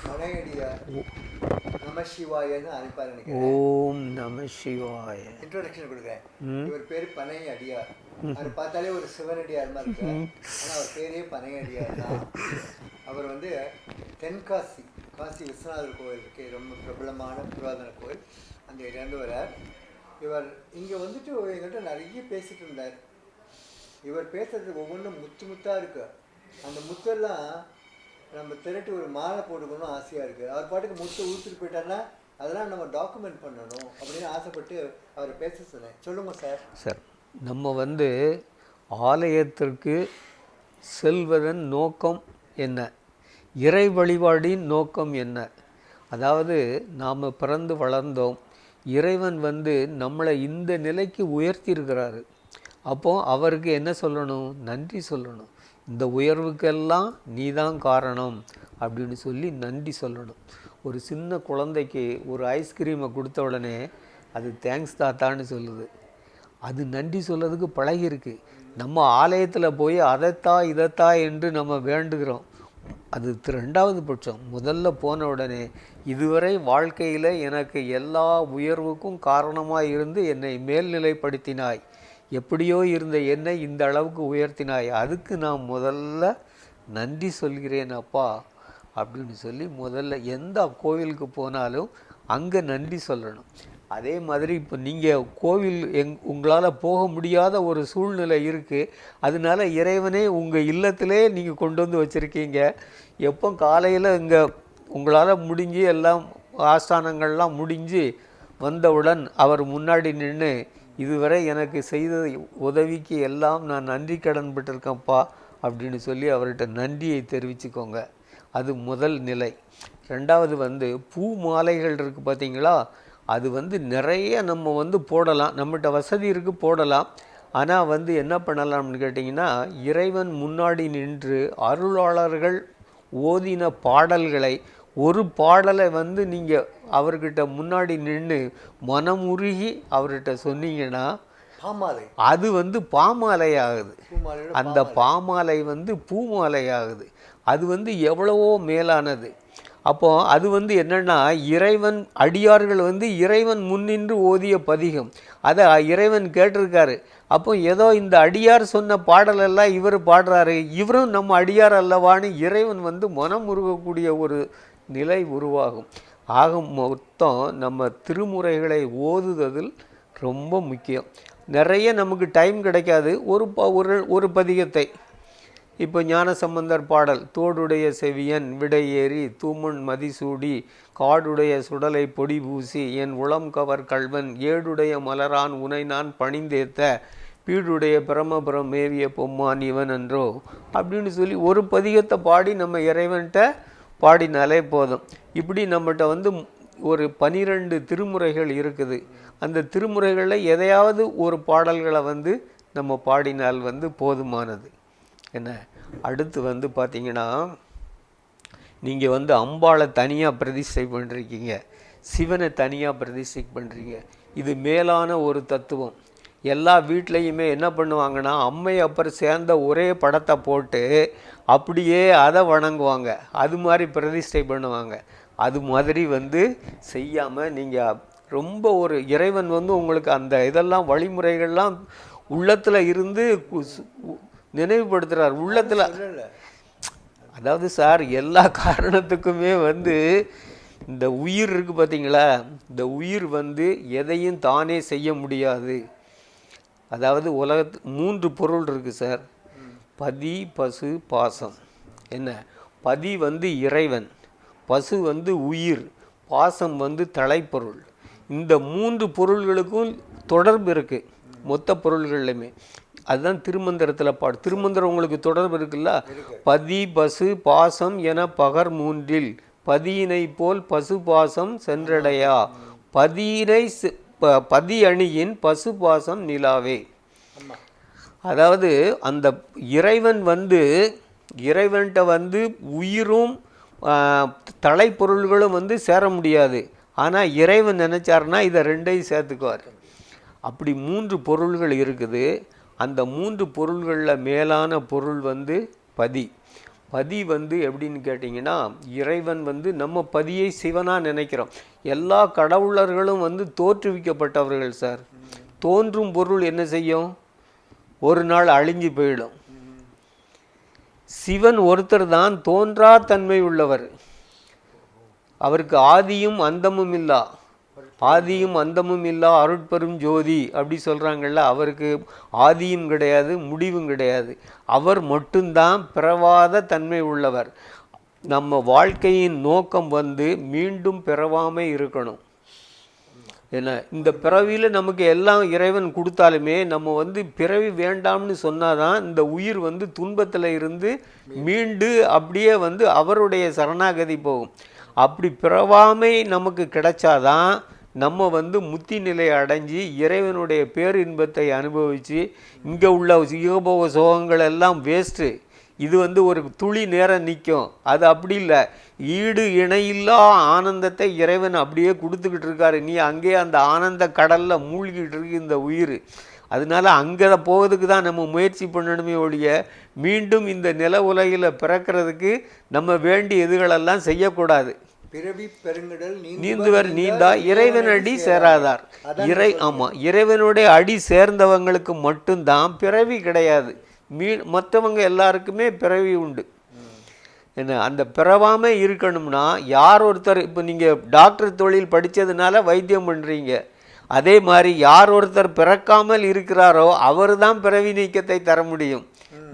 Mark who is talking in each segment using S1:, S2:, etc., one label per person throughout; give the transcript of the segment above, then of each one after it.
S1: மனையடியார் நம சிவாயன்னு அனுப்பாரு நினைக்கிறேன்.
S2: ஓம் நம சிவாய.
S1: இன்ட்ரோடக்ஷன் கொடுக்குறேன். இவர் பேர் பனை அடியார். அவர் பார்த்தாலே ஒரு சிவனடியார் மாதிரி இருக்கு. ஆனால் அவர் பேரே பனை அடியார் தான். அவர் வந்து தென்காசி காசி விஸ்வநாதர் கோவில் இருக்கு, ரொம்ப பிரபலமான புராதன கோவில், அந்த இடந்து வரார். இவர் இங்கே வந்துட்டு எங்கிட்ட நிறைய பேசிட்டு இருந்தார். இவர் பேசுறது ஒவ்வொன்றும் முத்து முத்தாக இருக்கு. அந்த முத்தெல்லாம் நம்ம திரட்டி ஒரு மாலை போட்டுக்கணும்னு ஆசையாக இருக்குது. அவர் பாட்டுக்கு முத்தை ஊற்றிட்டு போயிட்டாருன்னா அதெல்லாம் நம்ம டாக்குமெண்ட் பண்ணணும் அப்படின்னு ஆசைப்பட்டு அவர் பேச சொன்னேன். சொல்லுங்கள் சார்.
S2: சார், நம்ம வந்து ஆலயத்திற்கு செல்வதன் நோக்கம் என்ன, இறை வழிபாடின் நோக்கம் என்ன? அதாவது நாம் பிறந்து வளர்ந்தோம், இறைவன் வந்து நம்மளை இந்த நிலைக்கு உயர்த்தியிருக்கிறாரு. அப்போது அவருக்கு என்ன சொல்லணும்? நன்றி சொல்லணும். இந்த உயர்வுக்கெல்லாம் நீதான் காரணம் அப்படின்னு சொல்லி நன்றி சொல்லணும். ஒரு சின்ன குழந்தைக்கு ஒரு ஐஸ்கிரீமை கொடுத்த உடனே அது தேங்க்ஸ் தாத்தான்னு சொல்லுது. அது நன்றி சொல்கிறதுக்கு பழகிருக்கு. நம்ம ஆலயத்தில் போய் அதைத்தா இதைத்தா என்று நம்ம வேண்டுகிறோம். அது ரெண்டாவது பட்சம். முதல்ல போன உடனே இதுவரை வாழ்க்கையில் எனக்கு எல்லா உயர்வுக்கும் காரணமாக இருந்து என்னை மேல்நிலைப்படுத்தினாய், எப்படியோ இருந்த என்னை இந்த அளவுக்கு உயர்த்தினாய், அதுக்கு நான் முதல்ல நன்றி சொல்கிறேன் அப்பா அப்படின்னு சொல்லி முதல்ல எந்த கோவிலுக்கு போனாலும் அங்கே நன்றி சொல்லணும். அதே மாதிரி இப்போ நீங்கள் கோவில் உங்களால் போக முடியாத ஒரு சூழ்நிலை இருக்குது. அதனால இறைவனே உங்கள் இல்லத்திலே நீங்கள் கொண்டு வந்து வச்சுருக்கீங்க. எப்போ காலையில் இங்கே உங்களால் முடிஞ்சு எல்லாம் ஆஸ்தானங்கள்லாம் முடிஞ்சு வந்தவுடன் அவர் முன்னாடி நின்று இதுவரை எனக்கு செய்த உதவிக்கு எல்லாம் நான் நன்றி கடன் பட்டிருக்கேன்ப்பா அப்படின்னு சொல்லி அவர்கிட்ட நன்றியை தெரிவிச்சுக்கோங்க. அது முதல் நிலை. ரெண்டாவது வந்து பூ மாலைகள் இருக்குது பார்த்தீங்களா, அது வந்து நிறைய நம்ம வந்து போடலாம், நம்மகிட்ட வசதி இருக்குது போடலாம். ஆனால் வந்து என்ன பண்ணலாம்னு கேட்டிங்கன்னா, இறைவன் முன்னாடி நின்று அருளாளர்கள் ஓதின பாடல்களை ஒரு பாடலை வந்து நீங்கள் அவர்கிட்ட முன்னாடி நின்று மனமுருகி அவர்கிட்ட சொன்னீங்கன்னா அது வந்து பாமாலை ஆகுது. அந்த பாமாலை வந்து பூமாலை ஆகுது. அது வந்து எவ்வளவோ மேலானது. அப்போ அது வந்து என்னென்னா, இறைவன் அடியார்கள் வந்து இறைவன் முன்னின்று ஓதிய பதிகம், அதை இறைவன் கேட்டிருக்காரு. அப்போ ஏதோ இந்த அடியார் சொன்ன பாடலெல்லாம் இவர் பாடுறாரு, இவரும் நம்ம அடியார் அல்லவான்னு இறைவன் வந்து மனம் உருகக்கூடிய ஒரு நிலை உருவாகும். ஆக மொத்தம் நம்ம திருமுறைகளை ஓதுதல் ரொம்ப முக்கியம். நிறைய நமக்கு டைம் கிடைக்காது. ஒரு பதிகத்தை இப்போ ஞானசம்பந்தர் பாடல், தோடுடைய செவியன் விடையேறி தூமண் மதிசூடி காடுடைய சுடலை பொடி பூசி என் உளம் கவர் கல்வன் ஏடுடைய மலரான் உனை நான் பணிந்தேத்த பீடுடைய பிரமபுரம் மேவிய பொம்மான் இவன் என்றோ அப்படின்னு சொல்லி ஒரு பதிகத்தை பாடி நம்ம இறைவன்கிட்ட பாடினாலே போதும். இப்படி நம்மகிட்ட வந்து ஒரு 12 திருமுறைகள் இருக்குது. அந்த திருமுறைகளில் எதையாவது ஒரு பாடல்களை வந்து நம்ம பாடினால் வந்து போதுமானது. என்ன அடுத்து வந்து பார்த்திங்கன்னா, நீங்கள் வந்து அம்பாளை தனியாக பிரதிஷ்டை பண்ணிருக்கீங்க, சிவனை தனியாக பிரதிஷ்டை பண்ணுறீங்க. இது மேலான ஒரு தத்துவம். எல்லா வீட்லேயுமே என்ன பண்ணுவாங்கன்னா, அம்மை அப்புறம் சேர்ந்த ஒரே படத்தை போட்டு அப்படியே அதை வணங்குவாங்க, அது மாதிரி பிரதிஷ்டை பண்ணுவாங்க. அது மாதிரி வந்து செய்யாமல் நீங்கள் ரொம்ப ஒரு இறைவன் வந்து உங்களுக்கு அந்த இதெல்லாம் வழிமுறைகள்லாம் உள்ளத்தில் இருந்து நினைவுபடுத்துகிறார். உள்ளத்தில் அதாவது சார் எல்லா காரணத்துக்குமே வந்து இந்த உயிர் இருக்குது பார்த்தீங்களா, இந்த உயிர் வந்து எதையும் தானே செய்ய முடியாது. அதாவது 3 பொருள் இருக்குது சார், பதி பசு பாசம். என்ன, பதி வந்து இறைவன், பசு வந்து உயிர், பாசம் வந்து தலைப்பொருள். இந்த 3 பொருள்களுக்கும் தொடர்பு இருக்குது மொத்த பொருள்கள்லையுமே. அதுதான் திருமந்திரத்தில் திருமந்திரம் உங்களுக்கு தொடர்பு இருக்குல்ல. பதி பசு பாசம் என பகர் 3இல் பதியினை போல் பசு பாசம் சென்றடையா பதியினை பதி அணியின் பசு பாசம் நிலாவே. அதாவது அந்த இறைவன் வந்து இறைவன்கிட்ட வந்து உயிரும் தலைப்பொருள்களும் வந்து சேர முடியாது. ஆனால் இறைவன் நினச்சார்னா இதை 2ஐயும் சேர்த்துக்குவார். அப்படி 3 பொருள்கள் இருக்குது. அந்த 3 பொருள்களில் மேலான பொருள் வந்து பதி. பதி வந்து எப்படின்னு கேட்டிங்கன்னா, இறைவன் வந்து நம்ம பதியை சிவனாக நினைக்கிறோம். எல்லா கடவுளர்களும் வந்து தோற்றுவிக்கப்பட்டவர்கள் சார். தோன்றும் பொருள் என்ன செய்யும்? ஒரு நாள் அழிஞ்சு போயிடும். சிவன் ஒருத்தர் தான் தோன்றா தன்மை உள்ளவர். அவருக்கு ஆதியும் அந்தமும் இல்லா, ஆதியும் அந்தமும் இல்லா அருட்பெரும் ஜோதி அப்படி சொல்கிறாங்கல்ல. அவருக்கு ஆதியும் கிடையாது, முடிவும் கிடையாது. அவர் மட்டும்தான் பிறவாத தன்மை உள்ளவர். நம்ம வாழ்க்கையின் நோக்கம் வந்து மீண்டும் பிறவாமை இருக்கணும். ஏன்னா இந்த பிறவியில் நமக்கு எல்லாம் இறைவன் கொடுத்தாலுமே நம்ம வந்து பிறவி வேண்டாம்னு சொன்னாதான் இந்த உயிர் வந்து துன்பத்தில் இருந்து மீண்டு அப்படியே வந்து அவருடைய சரணாகதி போகும். அப்படி பிறவாமை நமக்கு கிடைச்சாதான் நம்ம வந்து முத்தி நிலையை அடைஞ்சி இறைவனுடைய பேரின்பத்தை அனுபவித்து இங்கே உள்ள யுகபோக சோகங்கள் எல்லாம் வேஸ்ட்டு. இது வந்து ஒரு துளி நேரம் நிற்கும். அது அப்படி இல்லை. ஈடு இணையில்லா ஆனந்தத்தை இறைவன் அப்படியே கொடுத்துக்கிட்டு இருக்காரு. நீ அங்கே அந்த ஆனந்த கடலில் மூழ்கிட்டு இருக்கு இந்த உயிர். அதனால அங்கே போகிறதுக்கு தான் நம்ம முயற்சி பண்ணணுமே ஒழிய மீண்டும் இந்த நில உலகில் பிறக்கிறதுக்கு நம்ம வேண்டிய இதுகளெல்லாம் செய்யக்கூடாது.
S1: பிறவி பெருங்கடல்
S2: நீந்துவர் நீந்தா இறைவன் அடி சேராதார். இறைவனுடைய அடி சேர்ந்தவங்களுக்கு மட்டும்தான் பிறவி கிடையாது. மற்றவங்க எல்லாருக்குமே பிறவி உண்டு. என்ன அந்த பிறவாமல் இருக்கணும்னா யார் ஒருத்தர், இப்போ நீங்கள் டாக்டர் தொழில் படித்ததுனால வைத்தியம் பண்ணுறீங்க. அதே மாதிரி யார் ஒருத்தர் பிறக்காமல் இருக்கிறாரோ அவர் தான் பிறவி நீக்கத்தை தர முடியும்.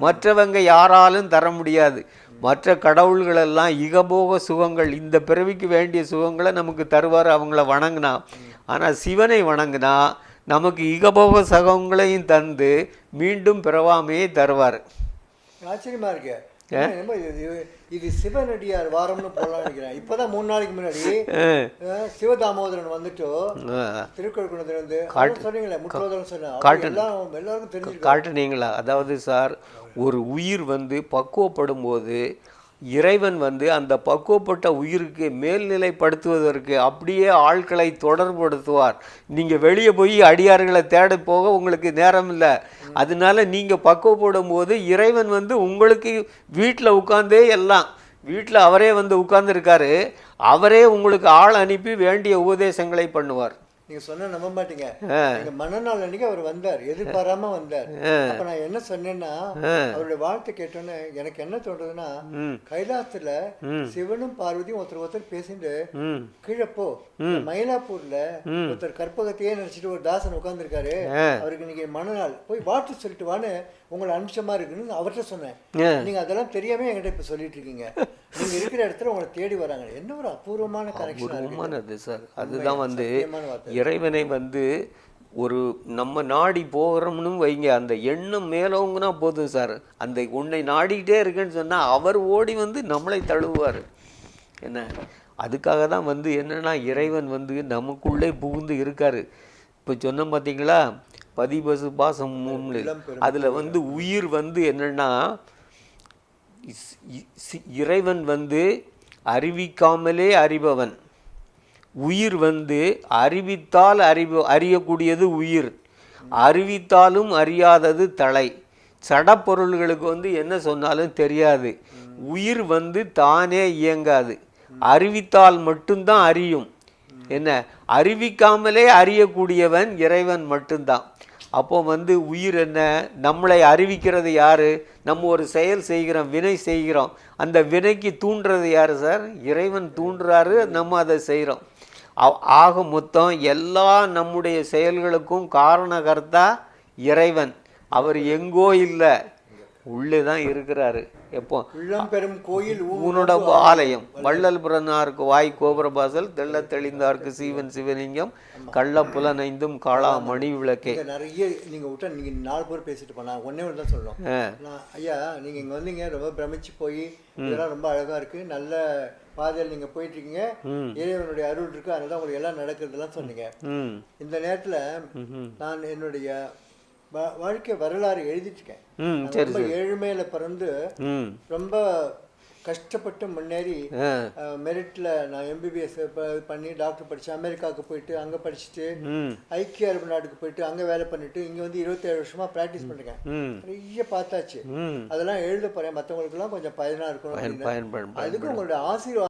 S2: மற்றவங்க யாராலும் தர முடியாது. மற்ற கடவுள்களெல்லாம் இகபோக சுகங்கள், இந்த பிறவிக்கு வேண்டிய சுகங்களை நமக்கு தருவார் அவங்கள வணங்கினா. ஆனால் சிவனை வணங்கினா நமக்கு இகபோக சுகங்களையும் தந்து மீண்டும் பிறவாமையே தருவார்.
S1: ஆச்சரியமா இருக்கு. இது சிவனடியார் வாரம்னு போடலாம் நினைக்கிறேன். இப்போதான் 3 நாளைக்கு முன்னாடி சிவதாமோதரன் வந்துட்டு திருக்கழுக்குணத்துல இருந்து சொன்னீங்களே முற்றோதரன் சொன்ன எல்லாருக்கும் தெரிஞ்சு
S2: காட்டுனீங்களா? அதாவது சார், ஒரு உயிர் வந்து பக்குவப்படும் போது இறைவன் வந்து அந்த பக்குவப்பட்ட உயிருக்கு மேல்நிலைப்படுத்துவதற்கு அப்படியே ஆட்களை தொடர்படுத்துவார். நீங்கள் வெளியே போய் அடியார்களை தேட போக உங்களுக்கு நேரம் இல்லை. அதனால நீங்கள் பக்குவப்படும் போது இறைவன் வந்து உங்களுக்கு வீட்டில் உட்கார்ந்தே எல்லாம் வீட்டில் அவரே வந்து உட்கார்ந்துருக்காரு. அவரே உங்களுக்கு ஆள் அனுப்பி வேண்டிய உபதேசங்களை பண்ணுவார்.
S1: நீங்க சொன்ன நம்ப மாட்டீங்க. எங்க மனநாள் அன்னைக்கு அவர் வந்தார், எதிர்பாராம வந்தார். அப்ப நான் என்ன சொன்னேன்னா, அவருடைய வாழ்த்து கேட்டோன்னு எனக்கு என்ன தோன்றதுன்னா, கைலாசத்துல சிவனும் பார்வதியும் ஒருத்தர் பேசிட்டு கீழே போ, மயிலாப்பூர்ல ஒருத்தர் கற்பகத்தையே நினைச்சிட்டு ஒரு தாசன் உட்கார்ந்துருக்காரு, அவருக்கு இன்னைக்கு மனநாள், போய் வாழ்த்து சொல்லிட்டு வான்னு உங்களை அனுஷமா இருக்குன்னு அவர்கிட்ட சொன்னேன். நீங்க அதெல்லாம் தெரியாம என்கிட்ட இப்ப சொல்லிட்டு இருக்கீங்க. நீங்க இருக்கிற இடத்துல உங்களை தேடி வராங்க. என்ன ஒரு அபூர்வமான கனெக்ஷன் சார்.
S2: அதுதான் வந்து இறைவனை வந்து ஒரு நம்ம நாடி போகிறோம்னு வைங்க, அந்த எண்ணம் மேலவங்கன்னா போதும் சார். அந்த உன்னை நாடிக்கிட்டே இருக்கேன்னு சொன்னால் அவர் ஓடி வந்து நம்மளை தழுவார். என்ன அதுக்காக தான் வந்து என்னென்னா இறைவன் வந்து நமக்குள்ளே புகுந்து இருக்கார். இப்போ சொன்ன பார்த்தீங்களா, பதிபசு பாசம், அதில் வந்து உயிர் வந்து என்னென்னா இறைவன் வந்து அறிவிக்காமலே அறிபவன். உயிர் வந்து அறிவித்தால் அறியக்கூடியது உயிர், அறிவித்தாலும் அறியாதது தலை. சடப்பொருள்களுக்கு வந்து என்ன சொன்னாலும் தெரியாது. உயிர் வந்து தானே இயங்காது, அறிவித்தால் மட்டும்தான் அறியும். என்ன அறிவிக்காமலே அறியக்கூடியவன் இறைவன் மட்டும்தான். அப்போ வந்து உயிர் என்ன, நம்மளை அறிவிக்கிறது யார்? நம்ம ஒரு செயல் செய்கிறோம், வினை செய்கிறோம், அந்த வினைக்கு தூண்டுறது யார் சார்? இறைவன் தூண்டுறாரு, நம்ம அதை செய்கிறோம். ஆக மொத்தம் எல்லா நம்முடைய செயல்களுக்கும் காரணகர்த்தா இறைவன். அவர் எங்கோ இல்லை, உள்ளே தான் இருக்கிறாரு. எப்போ
S1: உள்ளம் பெரும் கோயில்
S2: உன்னோட ஆலயம், வள்ளல் புறனாருக்கு வாய் கோபுரபாசல், தெள்ள தெளிந்தார்க்கு சீவன் சிவலிங்கம், கள்ள புலனைந்தும் காளா மணி விளக்கே.
S1: நிறைய நீங்க விட்டா நீங்க 4 பேர் பேசிட்டு போனா ஒன்னே ஒன்று தான் சொல்லணும். ஐயா நீங்க இங்க வந்தீங்க, ரொம்ப பிரமிச்சு போய் இதெல்லாம் ரொம்ப அழகா இருக்கு, நல்ல பாதையில் நீங்க போயிட்டு இருக்கீங்க, இறைவனுடைய அருள் இருக்கு, அதனால உங்களுக்கு எல்லாம் நடக்கிறதுலாம் சொன்னீங்க. இந்த நேரத்துல நான் என்னுடைய வாழ்க்கை வரலாறு எழுதிட்டு இருக்கேன். ரொம்ப ஏழ்மையில பிறந்து ரொம்ப கஷ்டப்பட்டு முன்னேறி மெரிட்டில் நான் எம்பிபிஎஸ் பண்ணி டாக்டர் படித்தேன். அமெரிக்காவுக்கு போயிட்டு அங்கே படிச்சுட்டு ஐக்கிய அரபு நாட்டுக்கு போயிட்டு அங்கே வேலை பண்ணிட்டு இங்கே வந்து 27 வருஷமாக ப்ராக்டிஸ் பண்ணிருக்கேன். நிறைய பார்த்தாச்சு. அதெல்லாம் எழுத போகிறேன், மற்றவங்களுக்குலாம் கொஞ்சம் பயனாக இருக்கணும். அதுக்கு உங்களோட ஆசீர்வாதம்